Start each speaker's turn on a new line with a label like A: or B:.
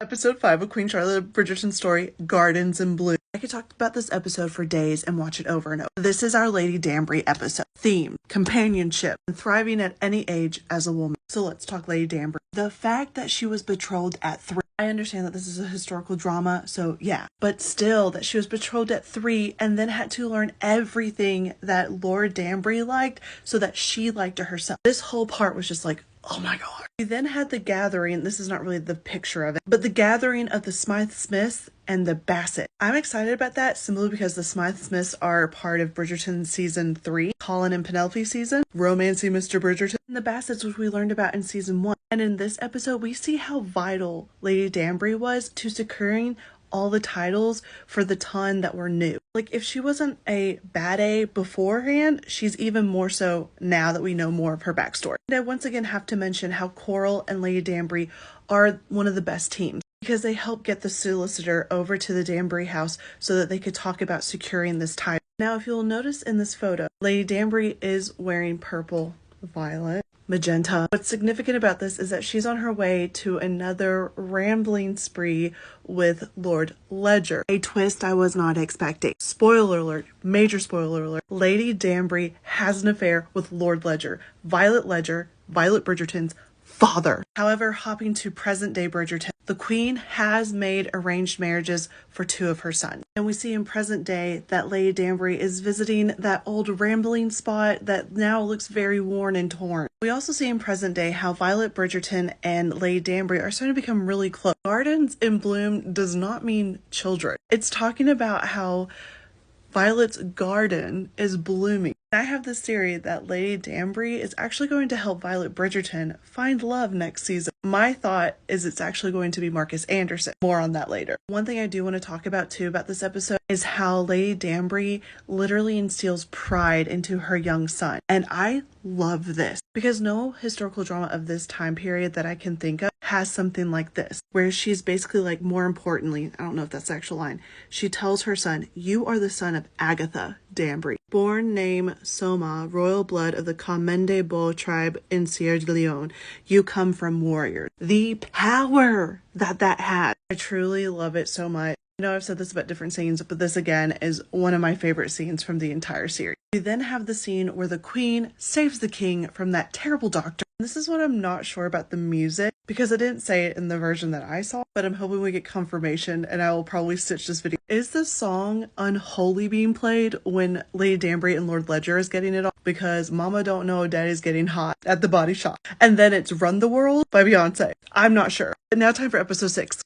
A: Episode 5 of Queen Charlotte Bridgerton Story, Gardens in Bloom. I could talk about this episode for days and watch it over and over. This is our Lady Danbury episode. Theme, companionship, and thriving at any age as a woman. So let's talk Lady Danbury. The fact that she was betrothed at 3. I understand that this is a historical drama, so yeah. But still, that she was betrothed at 3 and then had to learn everything that Lord Danbury liked so that she liked it herself. This whole part was just like, oh my god. We then had the gathering, this is not really the picture of it, but the gathering of the Smythe Smiths and the Bassett. I'm excited about that simply because the Smythe Smiths are part of Bridgerton season 3, Colin and Penelope season, romancing Mr. Bridgerton, and the Bassets, which we learned about in season 1. And in this episode, we see how vital Lady Danbury was to securing all the titles for the ton that were new. Like, if she wasn't a bad A beforehand, she's even more so now that we know more of her backstory. And I once again have to mention how Coral and Lady Danbury are one of the best teams because they helped get the solicitor over to the Danbury house so that they could talk about securing this title. Now, if you'll notice in this photo, Lady Danbury is wearing purple, violet, magenta. What's significant about this is that she's on her way to another rambling spree with Lord Ledger. A twist I was not expecting. Spoiler alert, major spoiler alert. Lady Danbury has an affair with Lord Ledger, Violet Bridgerton's father. However, hopping to present day Bridgerton, the Queen has made arranged marriages for 2 of her sons. And we see in present day that Lady Danbury is visiting that old rambling spot that now looks very worn and torn. We also see in present day how Violet Bridgerton and Lady Danbury are starting to become really close. Gardens in Bloom does not mean children. It's talking about how Violet's garden is blooming. I have this theory that Lady Danbury is actually going to help Violet Bridgerton find love next season. My thought is it's actually going to be Marcus Anderson. More on that later. One thing I do want to talk about too about this episode is how Lady Danbury literally instills pride into her young son. And I love this because no historical drama of this time period that I can think of has something like this, where she's basically like, more importantly, I don't know if that's the actual line, she tells her son, you are the son of Agatha Danbury, born name Soma, royal blood of the Commende Beau tribe in Sierra Leone. You come from warriors. The power that has. I truly love it so much. I know I've said this about different scenes, but this again is one of my favorite scenes from the entire series. We then have the scene where the Queen saves the king from that terrible doctor. This is what I'm not sure about the music because I didn't say it in the version that I saw, but I'm hoping we get confirmation and I will probably stitch this video. Is the song Unholy being played when Lady Danbury and Lord Ledger is getting it off? Because Mama Don't Know Daddy's Getting Hot at the Body Shop. And then it's Run the World by Beyonce. I'm not sure. But now time for episode 6.